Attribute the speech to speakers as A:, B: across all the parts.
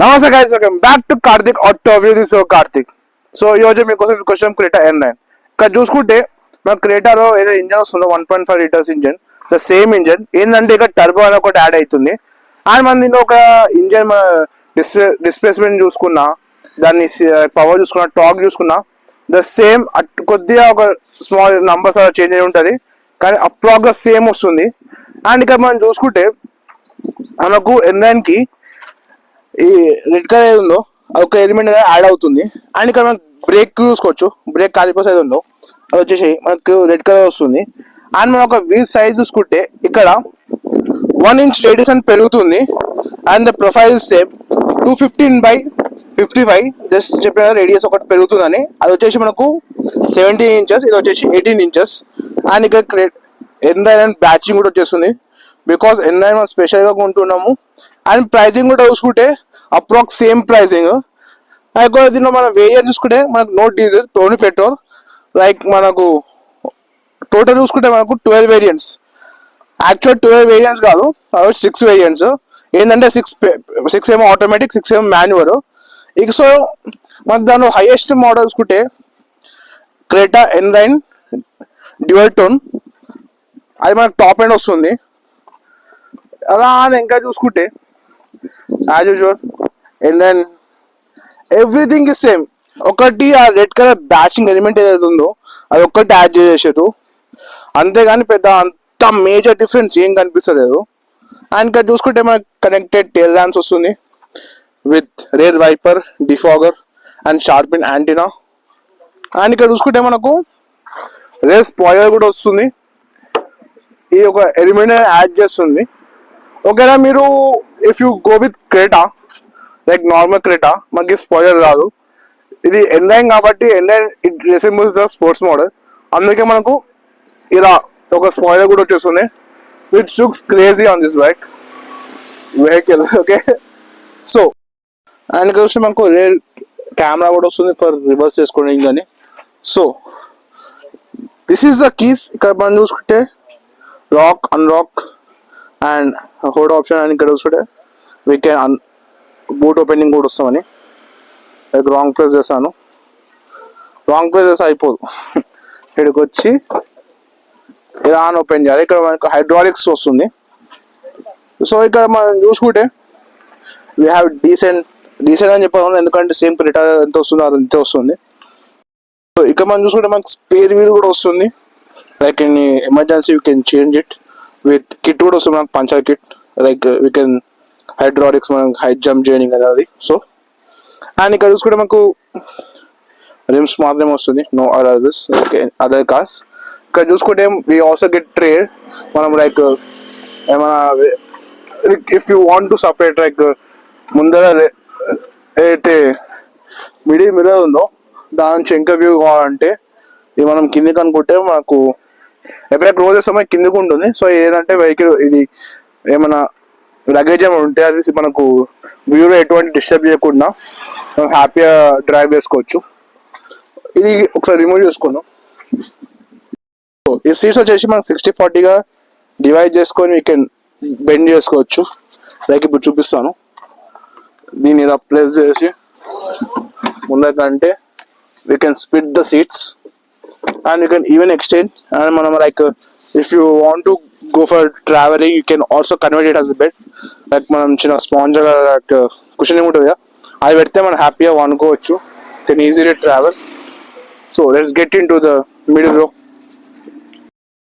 A: నమస్తే guys, welcome back to Karthik auto view. This Karthik. So ఈ రోజు మీకోసం క్వశ్చన్ క్రేటా N9. ఇక్కడ చూసుకుంటే మన క్రేటాలో ఏదో ఇంజన్ వస్తుందో 1.5 litres engine, the same engine ఏంటంటే ఇక్కడ టర్బో అని ఒకటి యాడ్ అవుతుంది. అండ్ మన దీంట్లో ఒక ఇంజన్ డిస్ప్లేస్మెంట్ చూసుకున్నా, దాన్ని పవర్ చూసుకున్నా, టార్క్ చూసుకున్నా ద సేమ్. కొద్దిగా ఒక స్మాల్ నంబర్స్ అలా చేంజ్ అయి ఉంటుంది, కానీ అప్రాక్గా సేమ్ వస్తుంది. అండ్ ఇక్కడ మనం చూసుకుంటే మనకు N9కి ఈ రెడ్ కలర్ ఏది ఉందో అది ఒక ఎలిమెంట్ అనేది యాడ్ అవుతుంది. అండ్ ఇక్కడ మనం బ్రేక్ చూసుకోవచ్చు, బ్రేక్ కాలిపోతే ఏది ఉందో అది వచ్చేసి మనకు రెడ్ కలర్ వస్తుంది. అండ్ మనం ఒక వీల్ సైజ్ చూసుకుంటే ఇక్కడ 1 ఇంచ్ రేడియస్ అని పెరుగుతుంది. And the profile same 215/55 just చెప్పిన రేడియస్ ఒకటి పెరుగుతుందని. అది వచ్చేసి మనకు 17 ఇంచెస్, ఇది వచ్చేసి 18 ఇంచెస్. అండ్ ఇక్కడ N9 బ్యాచింగ్ కూడా వచ్చేస్తుంది, బికాస్ N9 మనం స్పెషల్గా కొంటున్నాము. అండ్ ప్రైజింగ్ కూడా చూసుకుంటే అప్రాక్స్ సేమ్ ప్రైజింగ్. అయితే దీనిలో మనం వేరియంట్ చూసుకుంటే మనకు no diesel, only petrol. Like మనకు టోటల్ చూసుకుంటే మనకు 12 వేరియంట్స్. యాక్చువల్ 12 వేరియంట్స్ కాదు, 6 వేరియంట్స్. ఏంటంటే 6 ఏమో ఆటోమేటిక్, 6 ఏమో మాన్యువల్. ఇక సో మనకు దానిలో హైయెస్ట్ మోడల్ చూసుకుంటే క్రేటా N9 డ్యూయల్ టోన్, అది మనకు టాప్ ఎండ్ వస్తుంది. అలా ఇంకా చూసుకుంటే as usual N9 everything is same. ఒకటి ఆ రెడ్ కలర్ బ్యాచింగ్ ఎలిమెంట్ ఏదైతే ఉందో అది ఒక్కటి యాడ్ చేసేసారు, అంతేగాని పెద్ద అంత మేజర్ డిఫరెన్స్ ఏం కనిపిస్తలేదు. అండ్ ఇక్కడ చూసుకుంటే మనకు కనెక్టెడ్ టెయిల్ ల్యాంప్స్ వస్తుంది with rear wiper, defogger and shark fin antenna. And ఇక్కడ చూసుకుంటే మనకు రేర్ స్పాయిలర్ కూడా వస్తుంది, ఈ ఒక ఎలిమెంట్ యాడ్ చేస్తుంది. ఓకేనా, మీరు if you go with Creta like normal Creta మనకి స్పాయిలర్ రాదు. ఇది N9 కాబట్టి N9 it resembles the sports model, అందుకే మనకు ఇలా ఒక స్పాయిలర్ కూడా వచ్చేస్తుంది which looks crazy on this bike vehicle. Okay, so and ఇక్కడ చూస్తే మనకు రేర్ కెమెరా కూడా వస్తుంది ఫర్ రివర్స్ చేసుకోవడానికి కానీ. So this is the keys. ఇక్కడ మనం చూసుకుంటే lock, unlock and hold option. And ఇక్కడ చూసుకుంటే వీ కెన్ బూట్ ఓపెనింగ్ కూడా వస్తామని. లైక్ రాంగ్ ప్రెస్ చేస్తాను, రాంగ్ ప్రెస్ చేస్తే అయిపోదు, ఇక్కడికి వచ్చి ఇలా ఆన్ ఓపెన్ చేయాలి. ఇక్కడ మనకు హైడ్రాలిక్స్ వస్తుంది. సో ఇక్కడ మనం చూసుకుంటే వీ హ్యావ్ డీసెంట్ అని చెప్పాలి, ఎందుకంటే సేమ్ క్రెటా ఎంత వస్తుందో అది అంతే వస్తుంది. సో ఇక్కడ మనం చూసుకుంటే మనకు స్పేర్ వీల్ కూడా వస్తుంది, like in emergency you can change it with kit కూడా వస్తుంది మనకు, puncture kit. Like we can hydraulics మనం హై జంప్ చేయడానికి అనేది. సో అండ్ ఇక్కడ చూసుకుంటే మనకు రిమ్స్ మాత్రమే వస్తుంది, నో అదర్స్ అదర్ కార్స్. ఇక్కడ చూసుకుంటే వీ ఆల్సో గెట్ ట్రే. మనం లైక్ ఏమైనా if you want to separate like ముందర ఏదైతే మిర్రర్ ఉందో దాని నుంచి ఇంకా వ్యూ కావాలంటే ఇది మనం కిందికి అనుకుంటే మనకు ఎప్పుడైనా క్లోజ్ చేస్తామో కిందికి ఉంటుంది. సో ఏదంటే వెహికల్ ఇది ఏమైనా లగేజ్ ఏమైనా ఉంటే అది మనకు వ్యూలో ఎటువంటి డిస్టర్బ్ చేయకుండా మనం హ్యాపీగా డ్రైవ్ చేసుకోవచ్చు. ఇది ఒకసారి రిమూవ్ చేసుకుందాం. ఈ సీట్స్ వచ్చేసి మనకు 60-40గా డివైడ్ చేసుకొని వీ కెన్ బెండ్ చేసుకోవచ్చు. లైక్ ఇప్పుడు చూపిస్తాను. దీన్ని ఇలా ప్రెస్ చేసి ముందకంటే we can split the seats and you can even extend. And మనం like if you want to go for traveling you can also convert it as a bed. Like మనం చిన్న స్పాంజ్ like కుషన్ ఉంటుంది, అది పెడితే మనం హ్యాపీగా అనుకోవచ్చు, can easily travel. So let's get into the middle row.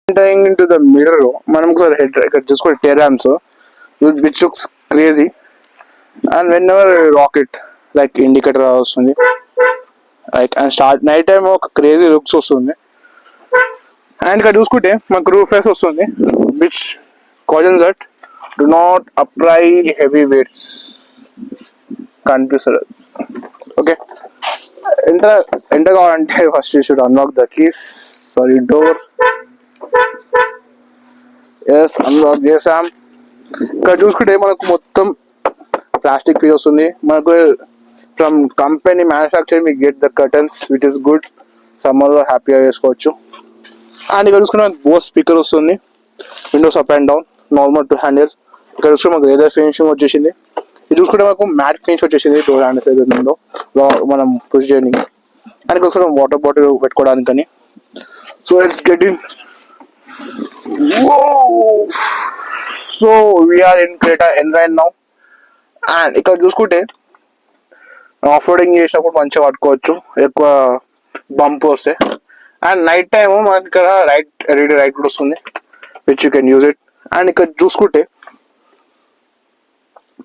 A: Entering into the middle row మనం ఒకసారి హెడ్ ఇక్కడ చూసుకోండి, tail lamps which looks crazy. And whenever rocket like indicator వస్తుంది, like and start night time ఒక crazy looks వస్తుంది. And ఇక్కడ చూసుకుంటే మనకు రూఫ్ రేస్ వస్తుంది which cautions that do not apply heavy weights కనిపిస్తుంది. ఓకే, ఎంటర్ కావాలంటే first you should unlock the keys, sorry door. Yes, unlock చేసాం. ఇక్కడ చూసుకుంటే మనకు మొత్తం ప్లాస్టిక్ ఫీల్ వస్తుంది. మనకు ఫ్రమ్ కంపెనీ మ్యానుఫ్యాక్చరింగ్ మీకు get the curtains which is good, సమ్మర్లో హ్యాపీగా వేసుకోవచ్చు. అండ్ ఇక్కడ చూసుకున్న బోస్ స్పీకర్ వస్తుంది, windows up and down, normal to handle. ఇక్కడ చూసుకుని మాకు లేదర్ ఫినిషింగ్ వచ్చేసింది. ఇది చూసుకుంటే మనకు మ్యాట్ ఫినిష్ వచ్చేసింది డోర్ హ్యాండిల్స్ ఏదైతే ఉందో మనం పుష్ చేయడానికి, అండ్ కోసం వాటర్ బాటిల్ పెట్టుకోవడానికని. So it's getting so we are in Creta N line now. And ఇక్కడ చూసుకుంటే ఆఫ్ రోడింగ్ చేసినప్పుడు మంచిగా పట్టుకోవచ్చు ఎక్కువ బంప్ వస్తే. అండ్ నైట్ టైమ్ మనకి ఇక్కడ ఎల్ఈడి రైట్ కూడా వస్తుంది which you can use it. And ఇక్కడ చూసుకుంటే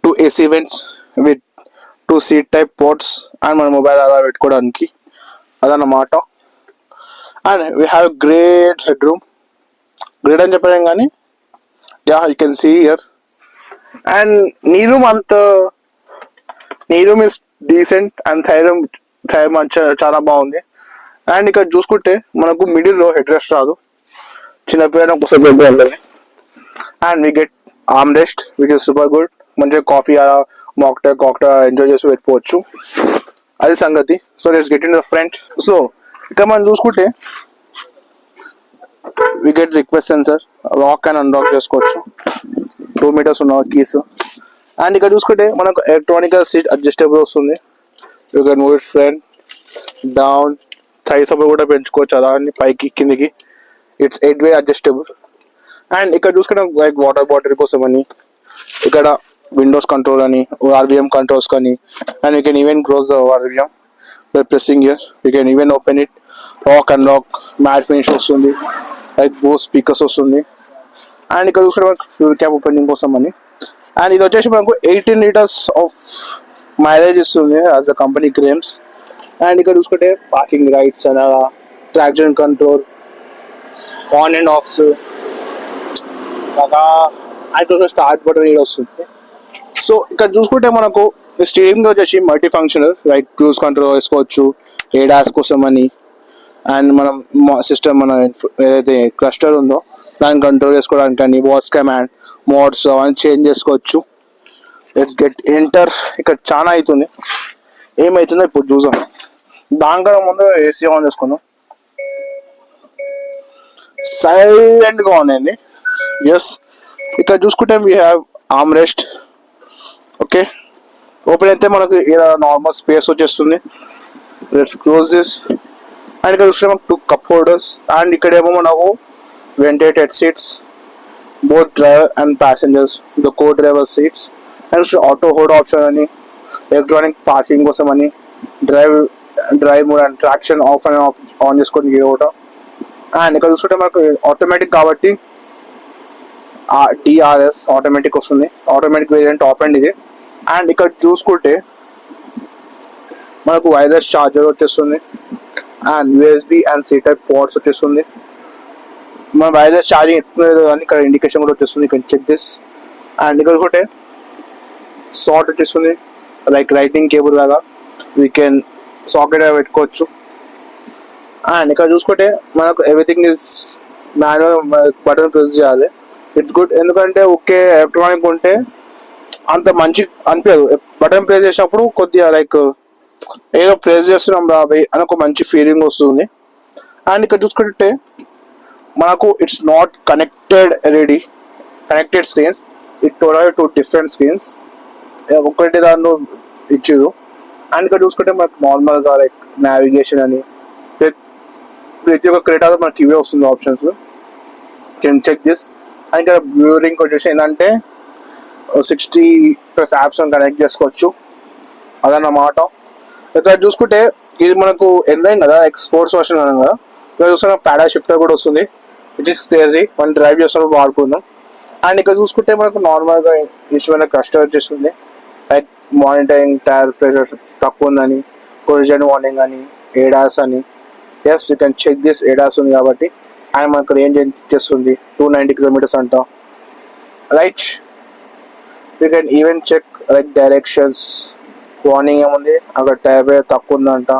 A: 2 AC vents విత్ 2 seat టైప్ పోర్ట్స్ అండ్ మన మొబైల్ అలా పెట్టుకోవడానికి అదన్నమాట. And we have great head room, great అని చెప్పలేం కానీ yeah you can see here. And knee room is decent and thigh చాలా బాగుంది. అండ్ ఇక్కడ చూసుకుంటే మనకు మిడిల్లో హెడ్ రెస్ట్ రాదు, చిన్నపిల్లలు కూర్చోబెట్టి వెళ్ళాలి. And we get arm rest which is super good. మంచిగా కాఫీ కాక్టైల్ ఎంజాయ్ చేసి వెళ్ళిపోవచ్చు, అది సంగతి. So let's get in the front. So ఇక్కడ మనం చూసుకుంటే we get request sensor, lock and unlock చేసుకోవచ్చు, 2 meters ఉన్న కీస్. అండ్ ఇక్కడ చూసుకుంటే మనకు ఎలక్ట్రానిక్ సీట్ అడ్జస్టబుల్ వస్తుంది. You can move it front down, thigh support కూడా పెంచుకోవచ్చు అలా అని పైకి కిందికి. It's 8-way adjustable. అండ్ ఇక్కడ చూసుకుంటే లైక్ వాటర్ బాటిల్ కోసం అని, ఇక్కడ విండోస్ కంట్రోల్ అని, RVM కంట్రోల్స్ కానీ. And you can even close the RVM by pressing here. You can even open it, lock and lock, matte finish వస్తుంది, like Bose speakers వస్తుంది. And ఇక్కడ చూసుకుంటే మనకు ఫ్యూల్ క్యాప్ ఓపెనింగ్ కోసం అని. And ఇది వచ్చేసి మనకు 18 liters ఆఫ్ మైలేజ్ ఇస్తుంది as the company claims. And ఇక్కడ చూసుకుంటే పార్కింగ్ రైట్స్ అలా, traction control, on and offs, and start button కూడా వస్తుంది. సో ఇక్కడ చూసుకుంటే మనకు స్టీరింగ్ వచ్చేసి multi functional, like cruise control వేసుకోవచ్చు, ADAS కోసం అని. అండ్ మనం సిస్టమ్ మన ఏదైతే క్లస్టర్ ఉందో దాన్ని కంట్రోల్ చేసుకోవడానికి కానీ, వాయిస్ కమాండ్ మోడ్స్ అవన్నీ చేంజ్ చేసుకోవచ్చు. Let's get enter. ఇక్కడ చాలా అవుతుంది, ఏమవుతుందో ఇప్పుడు చూసాం. దానికన్నా ముందు AC ఆన్ చేసుకుందాం. సైలెంట్గా ఆన్ అయింది. ఎస్, ఇక్కడ చూసుకుంటే we have arm rest. Okay, open అయితే మనకు ఇలా నార్మల్ స్పేస్ వచ్చేస్తుంది. Let's close this. అండ్ ఇక్కడ చూసుకుంటే మనకు 2 cup holders. అండ్ ఇక్కడేమో మనకు ventilated seats, both driver and passengers, the co-driver seats. And auto hold option అని, ఎలక్ట్రానిక్ పార్కింగ్ కోసం అని, drive mode and traction of and on చేసుకొని కూడా. అండ్ ఇక్కడ చూసుకుంటే మనకు ఆటోమేటిక్ కాబట్టి DRS ఆటోమేటిక్ వస్తుంది, ఆటోమేటిక్ వేరియంట్ టాప్ అండ్ ఇది. అండ్ ఇక్కడ చూసుకుంటే మనకు వైర్లెస్ చార్జర్ వచ్చేస్తుంది, and USB and C type ports వచ్చేస్తుంది. మన వైర్లెస్ ఛార్జింగ్ ఎత్తులేదు కానీ ఇక్కడ ఇండికేషన్ కూడా వచ్చేస్తుంది, ఇక్కడ చెక్ దిస్. అండ్ ఇక్కడ ఒకటే సాట్ వచ్చేస్తుంది, లైక్ రైటింగ్ కేబుల్ లాగా, వీ కెన్ సాకెట్ పెట్టుకోవచ్చు. అండ్ ఇక్కడ చూసుకుంటే మనకు everything is manual, button press చేయాలి. ఇట్స్ గుడ్, ఎందుకంటే ఓకే ఎలక్ట్రానిక్ ఉంటే అంత మంచి అనిపించదు. బటన్ ప్రెస్ చేసినప్పుడు కొద్దిగా లైక్ ఏదో ప్రెస్ చేస్తున్నాం రాబోయ్ అని ఒక మంచి ఫీలింగ్ వస్తుంది. అండ్ ఇక్కడ చూసుకుంటే మనకు it's not connected screens, it total 2 different screens, ఒకటి దానిలో ఇచ్చారు. అండ్ ఇక్కడ చూసుకుంటే మనకు నార్మల్గా లైక్ నావిగేషన్ అని, ప్రతి ఒక్క క్రెటాలో మనకి ఇవే వస్తుంది options, can check this. And ఇక్కడ వ్యూరింగ్ వచ్చేసి ఏంటంటే 60+ యాప్స్ కనెక్ట్ చేసుకోవచ్చు, అదన్నమాట. ఇక్కడ చూసుకుంటే ఇది మనకు ఎన్లైన్ కదా, స్పోర్ట్స్ వర్షన్ అన్నాం కదా. ఇక్కడ చూసుకుంటే పాడా షిఫ్టర్ కూడా వస్తుంది, ఇట్ ఈస్ క్రేజీ, మనం డ్రైవ్ చేస్తున్నప్పుడు వాడుకుందాం. అండ్ ఇక్కడ చూసుకుంటే మనకు నార్మల్గా ఇష్టమైన క్లస్టర్ వచ్చేస్తుంది, లైక్ మానిటరింగ్, టైర్ ప్రెషర్ తక్కువ ఉందని, కొలిజన్ వార్నింగ్ అని, ADAS అని. Yes, you can check this, ADAS ఉంది కాబట్టి. అండ్ మనకు రేంజ్ ఎంత ఇచ్చేస్తుంది, 290 kilometers అంట. Right, you can even check like directions, warning ఏముంది అక్కడ, టైర్ ప్రెషర్ తక్కువ ఉందంట,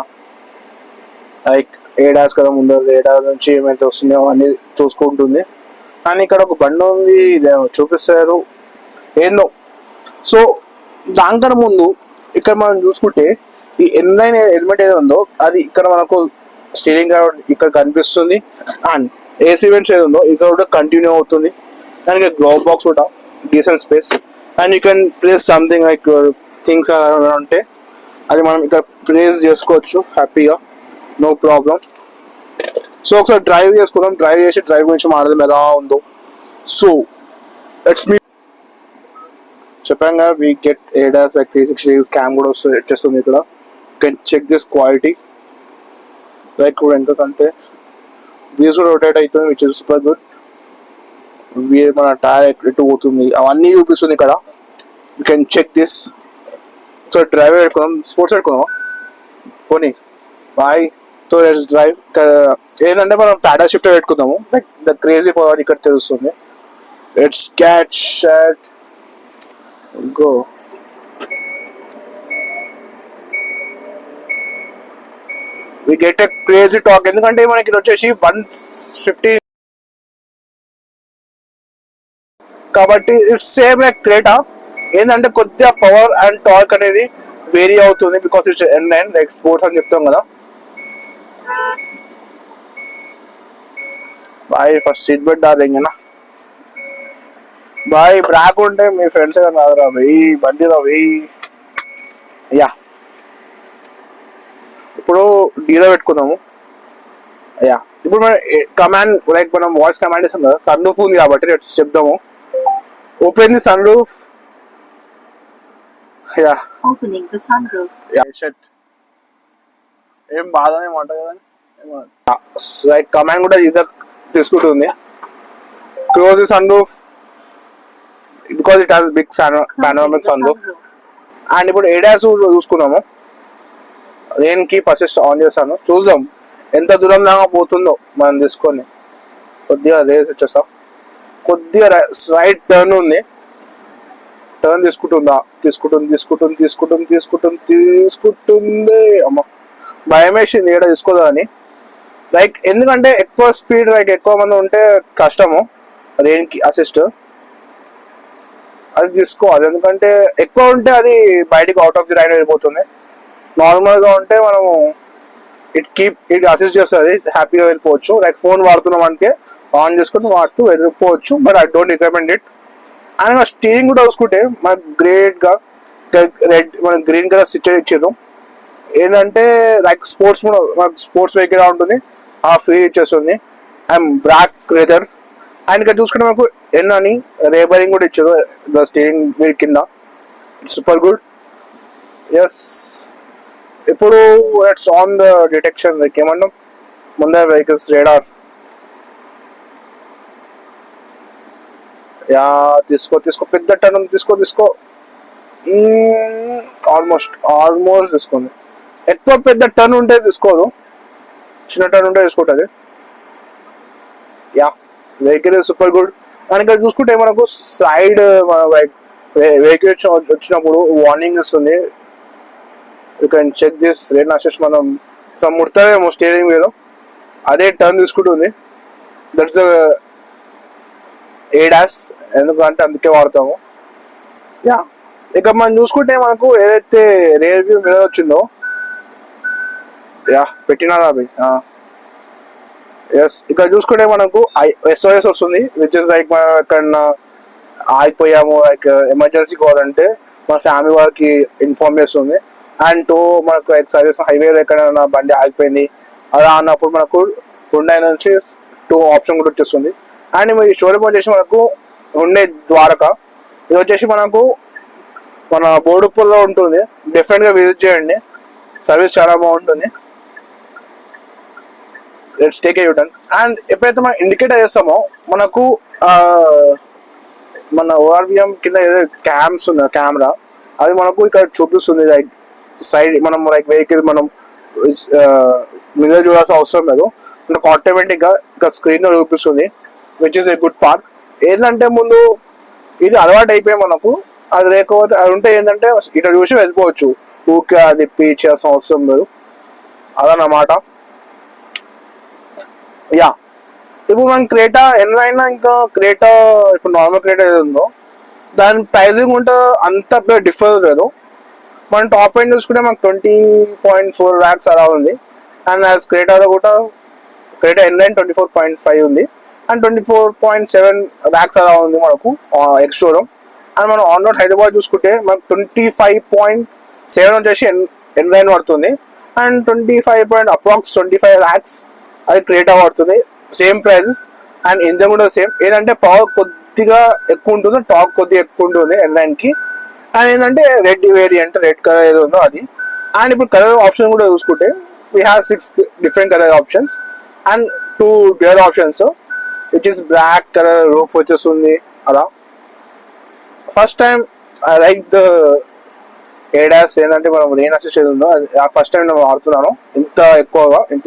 A: లైక్ ADAS కదా ముందు, ADAS నుంచి ఏమైతే వస్తుందో అన్నీ చూసుకుంటుంది. కానీ ఇక్కడ ఒక బండి ఉంది, ఇదేమో చూపిస్తలేదు ఏందో. సో దానికన్నా ముందు ఇక్కడ మనం చూసుకుంటే ఈ ఎన్లైన్ హెల్మెట్ ఏదో ఉందో అది ఇక్కడ మనకు స్టీరింగ్ ఇక్కడ కనిపిస్తుంది. అండ్ AC వెంట్స్ ఏదో ఉందో ఇక్కడ కూడా కంటిన్యూ అవుతుంది. దానికి గ్లౌజ్ బాక్స్ కూడా decent space. And you can place something like things ఉంటే అది మనం ఇక్కడ ప్లేస్ చేసుకోవచ్చు హ్యాపీగా, నో ప్రాబ్లం. సో ఒకసారి డ్రైవ్ చేసుకుందాం, డ్రైవ్ చేసి డ్రైవ్ గురించి మాట్లాడదాం ఎలా ఉందో. సో ఇట్స్ మీ చెప్పాగా we get ADAS like 360 degrees cam కూడా వస్తుంది వచ్చేస్తుంది ఇక్కడ. You can check this quality like కూడా ఎందుకంటే వీల్స్ కూడా రొటేట్ అవుతుంది విచ్ ఇస్ సూపర్ గుడ్. మన టైర్ ఎటు పోతుంది అవన్నీ చూపిస్తుంది ఇక్కడ. You can check this. So drive పెట్టుకుందాం, స్పోర్ట్స్ పెట్టుకుందాం పోనీ బాయ్. So let's drive. ఏంటంటే మనం టాటా షిఫ్ట్ పెట్టుకుందాము, లైక్ ద క్రేజీ పవర్ ఇక్కడ తెలుస్తుంది. Let's catch shot go. We get a crazy torque ఎందుకంటే మనకి వచ్చేసి 150 కాబట్టి ఇట్స్ సేమ్ లైక్ క్రేటా. ఏంటంటే కొద్దిగా పవర్ అండ్ టార్క్ అనేది వేరీ అవుతుంది because it's N9 like sports అని చెప్తాం కదా. Boy first seat belt darling boy. బ్రాక్ ఉంటే మీ ఫ్రెండ్స్ రాదురా వెయ్యి బండిలో వెయ్యి. యా ఇప్పుడు డీలో పెట్టుకుందాము. యా ఇప్పుడు మన కమాండ్ లైక్ మనం వాయిస్ కమాండ్ ఇస్తాం కదా, సన్ రూఫ్ ఉంది కాబట్టి చెప్దాము. Open the sun roof. Yeah
B: Opening the sunroof.
A: Yeah shut ఏం బాధ ఏమంట కదా. లైక్ కమాండ్ కూడా ఈజీగా తీసుకుంటుంది. Close the sun roof because it has big panoramic sun roof. And ఇప్పుడు ADAS చూసుకున్నాము. రెయిన్ కీప్ అసిస్ట్ ఆన్ చేస్తాను, చూద్దాం ఎంత దూరం దాకా పోతుందో మనం తీసుకొని. కొద్దిగా రేస్ ఇచ్చేస్తాం. కొద్దిగా రైట్ టర్న్ ఉంది, టర్న్ తీసుకుంటుందా, తీసుకుంటుంది. అమ్మ భయం వేసింది ఏడ తీసుకోదా అని. లైక్ ఎందుకంటే ఎక్కువ స్పీడ్ లైక్ ఎక్కువ మంది ఉంటే కష్టము రెయిన్ కి అసిస్ట్. అది తీసుకోవాలి ఎందుకంటే ఎక్కువ ఉంటే అది బయటికి అవుట్ ఆఫ్ ది రైడ్ వెళ్ళిపోతుంది. నార్మల్గా ఉంటే మనము ఇట్ అసిస్ట్ చేస్తుంది, హ్యాపీగా వెళ్ళిపోవచ్చు. లైక్ ఫోన్ వాడుతున్నాం అంటే ఆన్ చేసుకుని వాడుతూ వెళ్ళిపోవచ్చు. But I don't recommend it. And నా స్టీరింగ్ కూడా చూసుకుంటే మనకు గ్రేట్గా రెడ్ మన గ్రీన్ కలర్ స్టిచ్ ఇచ్చారు. ఏంటంటే లైక్ స్పోర్ట్స్ కూడా మనకు స్పోర్ట్స్ వెహికల్ ఉంటుంది, ఆ ఫ్రీ ఇచ్చేస్తుంది. And black leather. అండ్ ఇక్కడ చూసుకుంటే మనకు అని రేబరింగ్ కూడా ఇచ్చారు ద స్టీరింగ్ వీల్ కింద. Super good. ఎస్ ఇప్పుడు it's on the detection like ఏమన్నాం ముందర వెహికల్స్ రేడార్. యా తీసుకో పెద్ద టర్న్ తీసుకో. ఆల్మోస్ట్ తీసుకుంది. ఎక్కువ పెద్ద టర్న్ ఉంటే తీసుకోదు, చిన్న టర్న్ ఉంటే తీసుకుంటుంది. Yeah vehicle super good. And ఇక్కడ చూసుకుంటే మనకు సైడ్ వెహికల్ వచ్చినప్పుడు వార్నింగ్ ఇస్తుంది. You can check this lane assist. మనం ముడతామేమో స్టీరింగ్ మీద, అదే టర్న్ తీసుకుంటుంది. దట్స్ ADAS ఎందుకంటే అందుకే వాడతాము. యా ఇక మనం చూసుకుంటే మనకు ఏదైతే రియర్ వ్యూ మిర్రర్ వచ్చిందో, యా పెట్టినారా అవి. ఎస్ ఇక్కడ చూసుకుంటే మనకు SOS వస్తుంది విచ్ ఇస్ లైక్ మనం ఎక్కడన్నా ఆగిపోయాము లైక్ ఎమర్జెన్సీ కాల్ అంటే మన ఫ్యామిలీ వాళ్ళకి ఇన్ఫార్మ్ చేస్తుంది. అండ్ టూ మనకు సర్వీస్ హైవేలో ఎక్కడైనా బండి ఆగిపోయింది అలా అన్నప్పుడు మనకు హుండై నుంచి 2 ఆప్షన్ కూడా వచ్చేస్తుంది. అండ్ ఈ షోరూమ్ వచ్చేసి మనకు హుండై ద్వారకా. ఇది వచ్చేసి మనకు మన బోడుప్పల్లో ఉంటుంది. డెఫినెట్గా విజిట్ చేయండి, సర్వీస్ చాలా బాగుంటుంది. Let's take a U turn. And ఎప్పుడైతే మనం ఇండికేటర్ చేస్తామో మనకు మన ORVM కింద ఏదో క్యామ్స్ ఉన్న కెమెరా అది మనకు ఇక్కడ చూపిస్తుంది. లైక్ సైడ్ మనం లైక్ వెహికల్ మనం మీద చూడాల్సిన అవసరం లేదు, మనకు ఆటోమేటిక్గా ఇక్కడ స్క్రీన్ లో చూపిస్తుంది which is a good part. ఏంటంటే ముందు ఇది అలవాటు అయిపోయి మనకు, అది లేకపోతే అది ఉంటే ఏంటంటే ఇట్లా చూసి వెళ్ళిపోవచ్చు, ఊకే అది చేయాల్సిన అవసరం లేదు అదన్నమాట. యా ఇప్పుడు మనం క్రేటా ఎన్నైనా ఇంకా క్రేటా ఇప్పుడు నార్మల్ క్రేటా ఏది ఉందో దాని ప్రైజింగ్ ఉంటే అంత డిఫర్ లేదు. మనం టాప్ ఎండ్ చూసుకుంటే మనకు 20.4 lakhs అలా ఉంది. అండ్ యాజ్ క్రేటాలో కూడా క్రేటా N9 24.5 ఉంది. అండ్ 24.7 lakhs అలా ఉంది మనకు ఎక్స్ షోరూమ్. అండ్ మనం ఆన్ రోడ్ హైదరాబాద్ చూసుకుంటే మనకు 25.7 వచ్చేసి N9 పడుతుంది, అండ్ 25 lakhs అది క్రియేట్ పడుతుంది. సేమ్ ప్రైజెస్ అండ్ ఇంజన్ కూడా సేమ్. ఏంటంటే పవర్ కొద్దిగా ఎక్కువ ఉంటుంది, టాక్ కొద్దిగా ఎక్కువ ఉంటుంది N9 కి. అండ్ ఏంటంటే రెడ్ వేరియంట్, రెడ్ కలర్ ఏదో ఉందో అది. అండ్ ఇప్పుడు కలర్ ఆప్షన్ కూడా చూసుకుంటే we have 6 different colour options and 2 dual options, which is black colour roof వచ్చేస్తుంది అలా. First time I like the ADAS. ఏంటంటే మనం రెయిన్ అసిస్ట్ ఏది ఉందో అది ఫస్ట్ టైం నేను వాడుతున్నాను ఇంత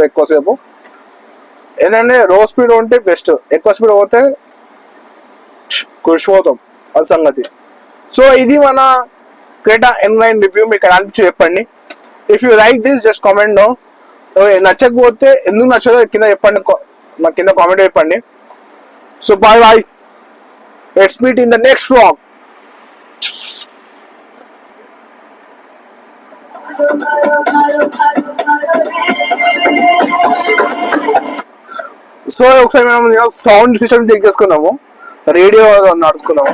A: ఎక్కువసేపు. ఏంటంటే లో స్పీడ్ ఉంటే బెస్ట్, ఎక్కువ స్పీడ్ పోతే కురిసిపోతాం అది సంగతి. సో ఇది మన క్రెటా N9 రివ్యూ. మీకు ఎలా అనిపించి చెప్పండి. If you like this just comment down. నచ్చకపోతే ఎందుకు నచ్చదో కింద చెప్పండి, నాకు కింద కామెంట్ చెప్పండి. So bye, let's meet in the next vlog. So ఒకసారి మనం సౌండ్ సిస్టమ్ చెక్ చేసుకున్నాము, రేడియో నడుచుకున్నాము.